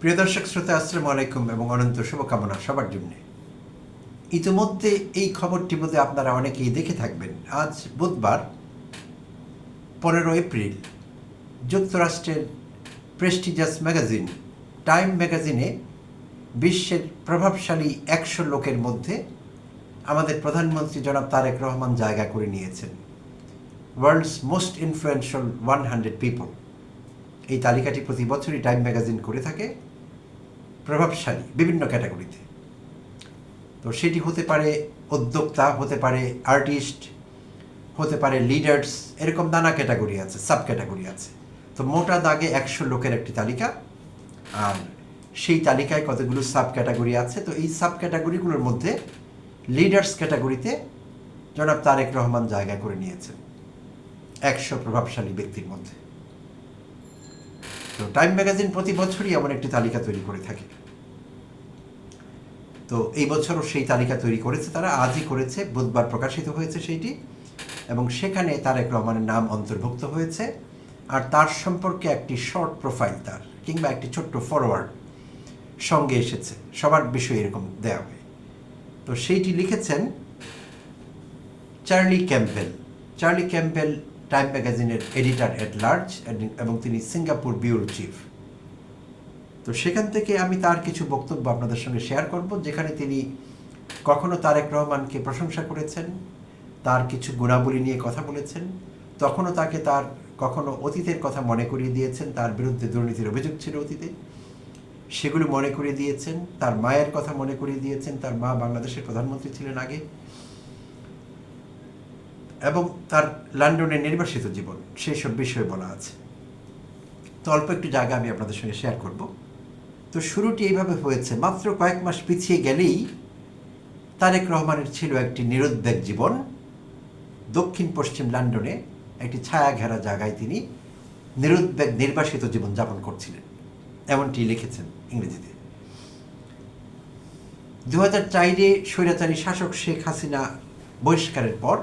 প্রিয় দর্শক শ্রোতা, আসসালামু আলাইকুম এবং অনন্ত শুভকামনা সবার জন্য। ইতিমধ্যে এই খবরটি বোধহয় আপনারা অনেকেই দেখে থাকবেন। আজ বুধবার 15 এপ্রিল যুক্তরাষ্ট্রের প্রেস্টিজিয়াস ম্যাগাজিন টাইম ম্যাগাজিনে বিশ্বের প্রভাবশালী 100 লোকের মধ্যে আমাদের প্রধানমন্ত্রী জনাব তারেক রহমান জায়গা করে নিয়েছেন। World's most influential 100 people. এই তালিকাটি প্রতি বছরই টাইম ম্যাগাজিন করে থাকে প্রভাবশালী বিভিন্ন ক্যাটাগরিতে। তো সেটি হতে পারে উদ্যোক্তা, হতে পারে আর্টিস্ট, হতে পারে লিডার্স, এরকম নানা ক্যাটাগরি আছে, সাব ক্যাটাগরি আছে। তো মোটা দাগে 100 লোকের একটি তালিকা, আর সেই তালিকায় কতগুলো সাব ক্যাটাগরি আছে। তো এই সাব ক্যাটাগরিগুলোর মধ্যে লিডার্স ক্যাটাগরিতে জনাব তারেক রহমান জায়গা করে নিয়েছেন 100 প্রভাবশালী ব্যক্তির মধ্যে। তো টাইম ম্যাগাজিন প্রতি বছরই এমন একটি তালিকা তৈরি করে থাকে। তো এই বছরও সেই তালিকা তৈরি করেছে তারা, আজই করেছে, বুধবার প্রকাশিত হয়েছে সেইটি, এবং সেখানে তারেক রহমানের নাম অন্তর্ভুক্ত হয়েছে। আর তার সম্পর্কে একটি শর্ট প্রোফাইল তার কিংবা একটি ছোট্ট ফরওয়ার্ড সঙ্গে এসেছে, সবার বিষয়ে এরকম দেওয়া হয়। তো সেইটি লিখেছেন Charlie Campbell. Charlie Campbell time ম্যাগাজিনের এডিটর এট লার্জ এবং তিনি সিঙ্গাপুর ব্যুরো চিফ। তো সেখান থেকে আমি তার কিছু বক্তব্য আপনাদের সঙ্গে শেয়ার করব, যেখানে তিনি কখনো তারেক রহমানকে প্রশংসা করেছেন, তার কিছু গুণাবলী নিয়ে কথা বলেছেন, তখনও তাকে তার কখনো অতীতের কথা মনে করিয়ে দিয়েছেন, তার বিরুদ্ধে দুর্নীতির অভিযোগ ছিল অতীতে, সেগুলো মনে করিয়ে দিয়েছেন, তার মায়ের কথা মনে করিয়ে দিয়েছেন, তার মা বাংলাদেশের প্রধানমন্ত্রী ছিলেন আগে, এবং তার লন্ডনে নির্বাসিত জীবন, সেই সব বিষয়ে বলা আছে। তো অল্প একটু জায়গা আমি আপনাদের সঙ্গে শেয়ার করব। তো শুরুটি এইভাবে হয়েছে, মাত্র কয়েক মাস পিছিয়ে গেলেই তারেক রহমানের ছিল একটি নিরুদ্বেগ জীবন। দক্ষিণ পশ্চিম লন্ডনে একটি ছায়া ঘেরা জায়গায় তিনি নিরুদ্বেগ নির্বাসিত জীবন যাপন করছিলেন, এমনটি লিখেছেন ইংরেজিতে। 2004-এ স্বৈরাচারী শাসক শেখ হাসিনা বহিষ্কারের পর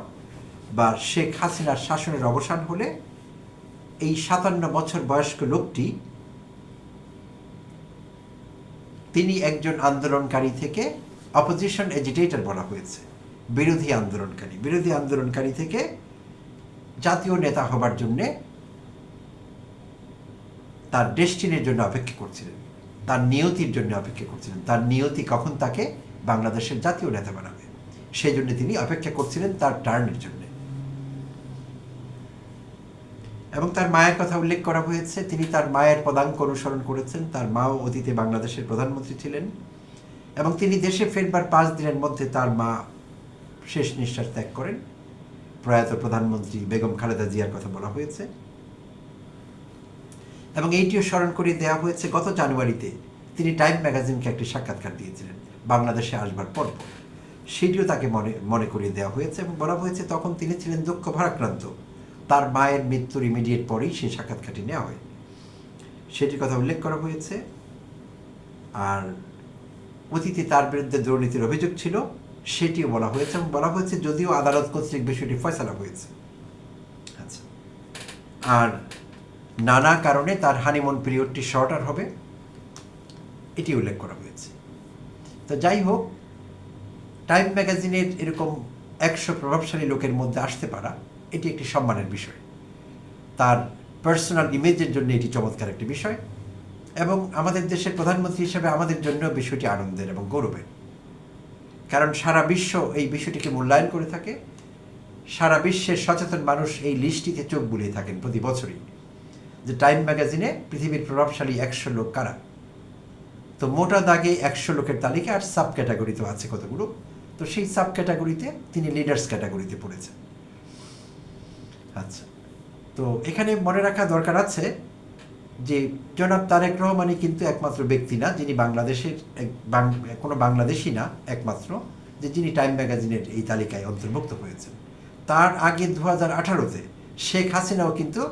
বা শেখ হাসিনার শাসনের অবসান হলে এই 57 বছর বয়স্ক লোকটি, তিনি একজন আন্দোলনকারী থেকে অপোজিশন এজিটেটর বলা হয়েছে, বিরোধী আন্দোলনকারী থেকে জাতীয় নেতা হবার জন্যে তার ডেস্টিনির জন্য অপেক্ষা করছিলেন, তার নিয়তির জন্য অপেক্ষা করছিলেন, তার নিয়তি কখন তাকে বাংলাদেশের জাতীয় নেতা বানাবে, সেই জন্য তিনি অপেক্ষা করছিলেন তার টার্নের জন্য। এবং তার মায়ের কথা উল্লেখ করা হয়েছে, তিনি তার মায়ের পদাঙ্ক অনুসরণ করেছেন। তার মাও অতীতে বাংলাদেশের প্রধানমন্ত্রী ছিলেন, এবং তিনি দেশে ফেরবার 5 দিনের মধ্যে তার মা শেষ নিঃশ্বাস ত্যাগ করেন। প্রয়াত প্রধানমন্ত্রী বেগম খালেদা জিয়ার কথা বলা হয়েছে, এবং এইটিও স্মরণ করিয়ে দেওয়া হয়েছে গত জানুয়ারিতে তিনি টাইম ম্যাগাজিনকে একটি সাক্ষাৎকার দিয়েছিলেন বাংলাদেশে আসবার পর। সেটিও তাকে মনে করিয়ে দেওয়া হয়েছে, এবং বলা হয়েছে তখন তিনি ছিলেন দুঃখ ভারাক্রান্ত। তার মায়ের মৃত্যুর ইমিডিয়েট পরেই সেই সাক্ষাৎকারটি নেওয়া হয়, সেটির কথা উল্লেখ করা হয়েছে। আর অতীতে তার বিরুদ্ধে দুর্নীতির অভিযোগ ছিল, সেটিও বলা হয়েছে, এবং বলা হয়েছে যদিও আদালত কর্তৃক বিষয়টি ফয়সালা হয়েছে। আচ্ছা, আর নানা কারণে তার হানিমুন পিরিয়ডটি শর্টার হবে, এটি উল্লেখ করা হয়েছে। তো যাই হোক, টাইম ম্যাগাজিনের এরকম 100 প্রভাবশালী লোকের মধ্যে আসতে পারা এটি একটি সম্মানের বিষয়। তার পার্সোনাল ইমেজের জন্য এটি চমৎকার একটি বিষয়, এবং আমাদের দেশের প্রধানমন্ত্রী হিসেবে আমাদের জন্য বিষয়টি আনন্দের এবং গৌরবের। কারণ সারা বিশ্ব এই বিষয়টিকে মূল্যায়ন করে থাকে, সারা বিশ্বের সচেতন মানুষ এই লিস্টটিতে চোখ বুলিয়ে থাকেন প্রতি বছরই, যে টাইম ম্যাগাজিনে পৃথিবীর প্রভাবশালী 100 লোক কারা। তো মোটা দাগে 100 লোকের তালিকা, আর সাব ক্যাটাগরিতেও আছে কতগুলো। তো সেই সাব ক্যাটাগরিতে তিনি লিডার্স ক্যাটাগরিতে পড়েছেন। আচ্ছা, তো এখানে মনে রাখা দরকার আছে যে জনাব তারেক রহমানই কিন্তু একমাত্র ব্যক্তি না যিনি বাংলাদেশের, কোনো বাংলাদেশি না একমাত্র, যে যিনি টাইম ম্যাগাজিনের এই তালিকায় অন্তর্ভুক্ত হয়েছেন। তার আগে 2018-তে শেখ হাসিনাও কিন্তু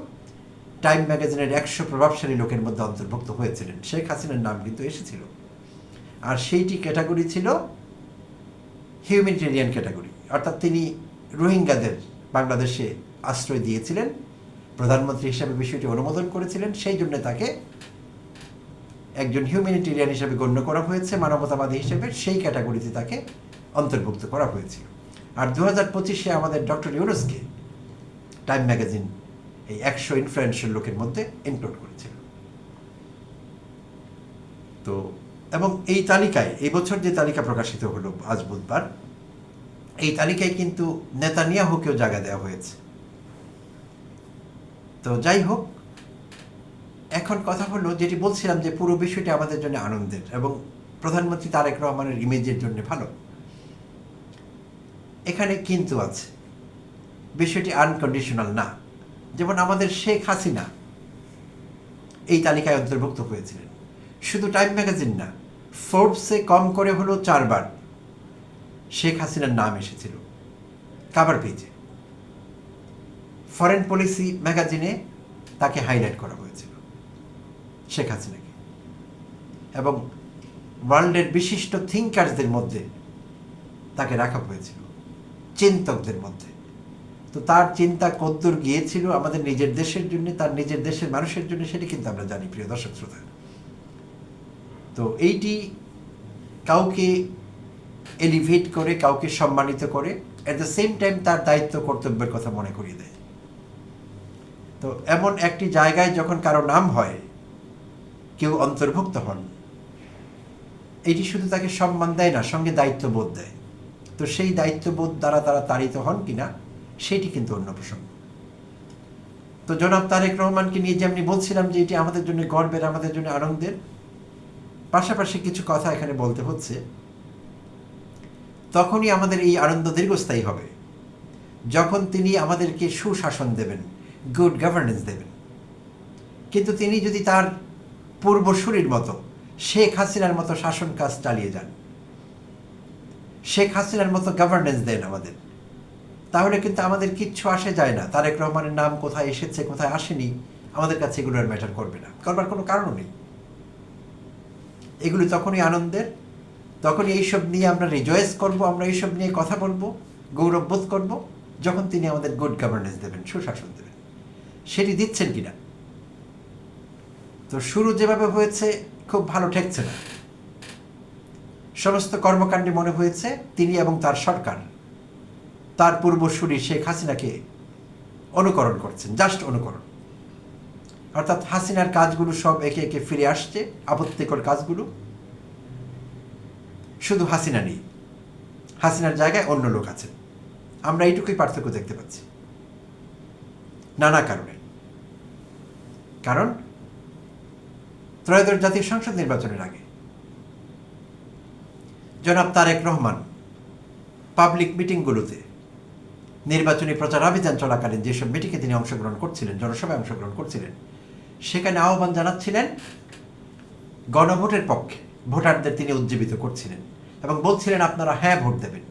টাইম ম্যাগাজিনের 100 প্রভাবশালী লোকের মধ্যে অন্তর্ভুক্ত হয়েছিলেন, শেখ হাসিনার নাম কিন্তু এসেছিল। আর সেইটি ক্যাটাগরি ছিল হিউম্যানিটেরিয়ান ক্যাটাগরি, অর্থাৎ তিনি রোহিঙ্গাদের বাংলাদেশে আশ্রয় দিয়েছিলেন, প্রধানমন্ত্রী হিসাবে বিষয়টি অনুমোদন করেছিলেন, সেই জন্য তাকে একজন হিউম্যানিটেরিয়ান হিসেবে গণ্য করা হয়েছে, মানবতাবাদী হিসেবে সেই ক্যাটাগরিতে তাকে অন্তর্ভুক্ত করা হয়েছিল। আর 2025-এ আমাদের ডক্টর ইউনুসকে টাইম ম্যাগাজিন এই 100 ইনফ্লুয়েন্সিয়াল লোকের মধ্যে ইনক্লুড করেছিল। তো এবং এই তালিকায় এই বছর যে তালিকা প্রকাশিত হলো আজ বুধবার, এই তালিকায় কিন্তু নেতানিয়াহুকেও জায়গা দেওয়া হয়েছে। তো যাই হোক, এখন কথা হলো যেটি বলছিলাম যে পুরো বিষয়টি আমাদের জন্য আনন্দের এবং প্রধানমন্ত্রী তারেক রহমানের ইমেজের জন্য ভালো। এখানে কিন্তু আছে, বিষয়টি আনকন্ডিশনাল না। যেমন আমাদের শেখ হাসিনা এই তালিকায় অন্তর্ভুক্ত হয়েছিলেন। শুধু টাইম ম্যাগাজিন না, ফোর্বসে কম করে হলো 4 বার শেখ হাসিনার নাম এসেছিল কভার পেজে। ফরেন পলিসি ম্যাগাজিনে তাকে হাইলাইট করা হয়েছিল, শেখ হাসিনাকে। এবং ওয়ার্ল্ডের বিশিষ্ট থিঙ্কার্সদের মধ্যে তাকে রাখা হয়েছিল, চিন্তকদের মধ্যে। তো তার চিন্তা কদ্দূর গিয়েছিল আমাদের নিজের দেশের জন্য, তার নিজের দেশের মানুষের জন্য, সেটি কিন্তু আমরা জানি, প্রিয় দর্শক শ্রোতা। তো এইটি কাউকে এলিভেট করে, কাউকে সম্মানিত করে, অ্যাট দ্য সেম টাইম তার দায়িত্ব কর্তব্যের কথা মনে করিয়ে দেয়। তো এমন একটি জায়গায় যখন কারো নাম হয়, কেউ অন্তর্ভুক্ত হন, এটি শুধু তাকে সম্মান দেয় না, সঙ্গে দায়িত্ববোধ দেয়। তো সেই দায়িত্ববোধ দ্বারা তারা তাড়িত হন কিনা সেটি কিন্তু অন্য প্রসঙ্গ। তো জনাব তারেক রহমানকে নিয়ে যেমনি বলছিলাম যে এটি আমাদের জন্য গর্বের, আমাদের জন্য আনন্দের, পাশাপাশি কিছু কথা এখানে বলতে হচ্ছে। তখনই আমাদের এই আনন্দ দীর্ঘস্থায়ী হবে যখন তিনি আমাদেরকে সুশাসন দেবেন, গুড গভর্নেন্স দেবেন। কিন্তু তিনি যদি তার পূর্বসূরির মতো শেখ হাসিনার মতো শাসন কাজ চালিয়ে যান, শেখ হাসিনার মতো গভর্নেন্স দেন আমাদের, তাহলে কিন্তু আমাদের কিচ্ছু আসে যায় না। তারেক রহমানের নাম কোথায় এসেছে, কোথায় আসেনি, আমাদের কাছে এগুলো আর ম্যাটার করবে না, করবার কোনো কারণও নেই। এগুলো তখনই আনন্দের, তখনই এইসব নিয়ে আমরা রিজয়েস করব, আমরা এইসব নিয়ে কথা বলবো, গৌরববোধ করব, যখন তিনি আমাদের গুড গভর্নেন্স দেবেন, সুশাসন দেবেন। সেটি দিচ্ছেন কিনা। তো শুরু যেভাবে হয়েছে খুব ভালো ঠেকছে না। সমস্ত কর্মকাণ্ডে মনে হয়েছে তিনি এবং তার সরকার তার পূর্বসূরি শেখ হাসিনাকে অনুকরণ করছেন, জাস্ট অনুকরণ। অর্থাৎ হাসিনার কাজগুলো সব একে একে ফিরে আসছে, আপত্তিকর কাজগুলো। শুধু হাসিনা নেই, হাসিনার জায়গায় অন্য লোক আছেন। আমরা এইটুকুই পার্থক্য দেখতে পাচ্ছি নানা কারণে। কারণ ত্রয়োদশ জাতীয় সংসদ নির্বাচনের আগে জনাব তারেক রহমান পাবলিক মিটিংগুলোতে, নির্বাচনী প্রচারাভিযান চলাকালীন যেসব মিটিংয়ে তিনি অংশগ্রহণ করছিলেন, জনসভায় অংশগ্রহণ করছিলেন, সেখানে আহ্বান জানাচ্ছিলেন গণভোটের পক্ষে। ভোটারদের তিনি উজ্জীবিত করছিলেন এবং বলছিলেন আপনারা হ্যাঁ ভোট দেবেন।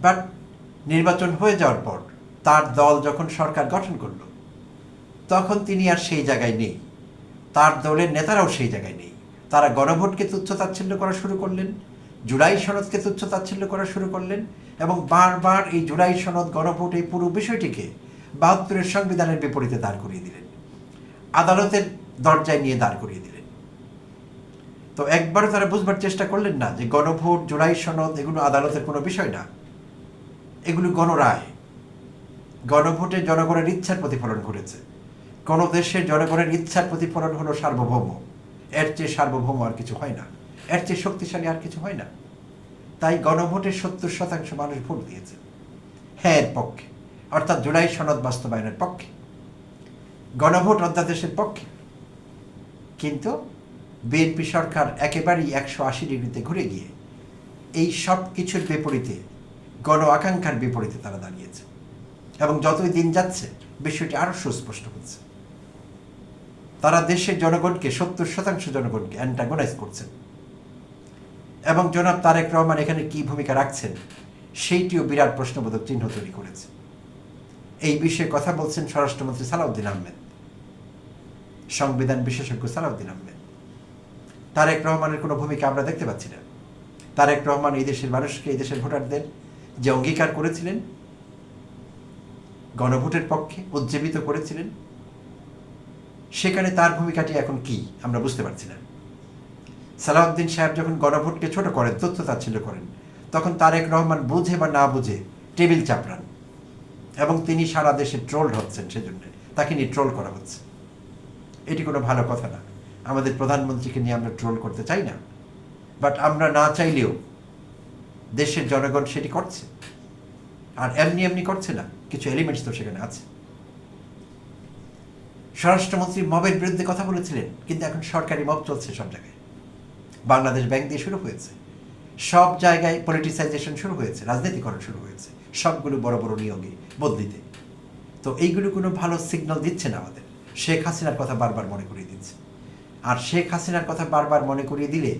বাট নির্বাচন হয়ে যাওয়ার পর তার দল যখন সরকার গঠন করল, তখন তিনি আর সেই জায়গায় নেই, তার দলের নেতারাও সেই জায়গায় নেই। তারা গণভোটকে তুচ্ছতাচ্ছিল্য করা শুরু করলেন, জুলাই সনদকে তুচ্ছতাচ্ছিল্য করা শুরু করলেন এবং বারবার এই জুলাই সনদ, গণভোট, এই পুরো বিষয়টিকে ৭২-এর সংবিধানের বিপরীতে দাঁড় করিয়ে দিলেন, আদালতের দরজায় নিয়ে দাঁড় করিয়ে দিলেন। তো একবারও তারা বুঝবার চেষ্টা করলেন না যে গণভোট, জুলাই সনদ এগুলো আদালতের কোনো বিষয় না, এগুলো গণরায়। গণভোটে জনগণের ইচ্ছার প্রতিফলন ঘটেছে। কোনো দেশের জনগণের ইচ্ছার প্রতিফলন হলো সার্বভৌম। এর চেয়ে সার্বভৌম আর কিছু হয় না, এর চেয়ে শক্তিশালী আর কিছু হয় না। তাই গণভোটের ৭০% মানুষ ভোট দিয়েছে হ্যাঁ এর পক্ষে, অর্থাৎ জুলাই সনদ বাস্তবায়নের পক্ষে, গণভোট অধ্যাদেশের পক্ষে। কিন্তু বিএনপি সরকার একেবারেই ১৮০ ডিগ্রিতে ঘুরে গিয়ে এই সব কিছুর বিপরীতে, গণ আকাঙ্ক্ষার বিপরীতে তারা দাঁড়িয়েছে। এবং যতই দিন যাচ্ছে বিষয়টি আরও সুস্পষ্ট হচ্ছে। তারা দেশের জনগণকে, ৭০% জনগণকে অ্যান্টাগোনাইজ করছেন। এবং জনাব তারেক রহমান এখানে কী ভূমিকা রাখছেন সেইটিও বিরাট প্রশ্নবোধক চিহ্ন তৈরি করেছে। এই বিষয়ে কথা বলছেন স্বরাষ্ট্রমন্ত্রী সালাউদ্দিন আহমেদ, সংবিধান বিশেষজ্ঞ সালাউদ্দিন আহমেদ। তারেক রহমানের কোনো ভূমিকা আমরা দেখতে পাচ্ছি না। তারেক রহমান এই দেশের মানুষকে, এই দেশের ভোটারদের যে অঙ্গীকার করেছিলেন, গণভোটের পক্ষে উজ্জীবিত করেছিলেন, সেখানে তার ভূমিকাটি এখন কি আমরা বুঝতে পারছি না। সালাউদ্দিন সাহেব যখন গণভোটকে ছোট করেন, তথ্য তাচ্ছিল্য করেন, তখন তারেক রহমান বুঝে বা না বুঝে টেবিল চাপড়ান এবং তিনি সারা দেশে ট্রোলড হচ্ছেন, সেজন্য তাকে নিয়ে ট্রোল করা হচ্ছে। এটি কোনো ভালো কথা না। আমাদের প্রধানমন্ত্রীকে নিয়ে আমরা ট্রোল করতে চাই না, বাট আমরা না চাইলেও দেশের জনগণ সেটি করছে, আর এমনি এমনি করছে না, কিছু এলিমেন্টস তো সেখানে আছে। স্বরাষ্ট্রমন্ত্রী মবের বিরুদ্ধে কথা বলেছিলেন, কিন্তু এখন সরকারি মব চলছে সব জায়গায়। বাংলাদেশ ব্যাংক দিয়ে শুরু হয়েছে, সব জায়গায় পলিটিসাইজেশন শুরু হয়েছে, রাজনীতিকরণ শুরু হয়েছে, সবগুলো বড় বড় নিয়োগে বদলিতে। তো এইগুলো কোনো ভালো সিগন্যাল দিচ্ছে না আমাদের। শেখ হাসিনার কথা বারবার মনে করিয়ে দিচ্ছে, আর শেখ হাসিনার কথা বারবার মনে করিয়ে দিলে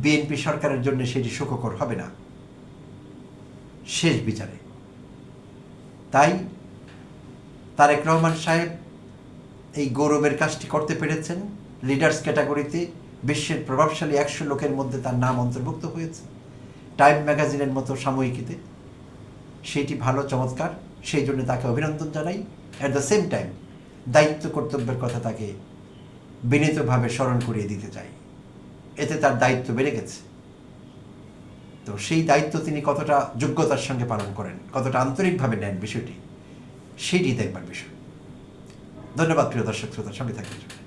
বিএনপি সরকারের জন্য সেটি সুখকর হবে না শেষ বিচারে। তাই তারেক রহমান সাহেব এই গৌরবের কাজটি করতে পেরেছেন। লিডার্স ক্যাটাগরিতে বিশ্বের প্রভাবশালী 100 লোকের মধ্যে তার নাম অন্তর্ভুক্ত হয়েছে টাইম ম্যাগাজিনের মতো সাময়িকীতে। সেইটি ভালো, চমৎকার, সেই জন্য তাকে অভিনন্দন জানাই। অ্যাট দ্য সেম টাইম দায়িত্ব কর্তব্যের কথা তাকে বিনীতভাবে স্মরণ করিয়ে দিতে চাই। এতে তার দায়িত্ব বেড়ে গেছে। তো সেই দায়িত্ব তিনি কতটা যোগ্যতার সঙ্গে পালন করেন, কতটা আন্তরিকভাবে নেন বিষয়টি, সেটি দেখবার বিষয়। ধন্যবাদ প্রিয় দর্শক শ্রোতার সঙ্গে থাকার জন্য।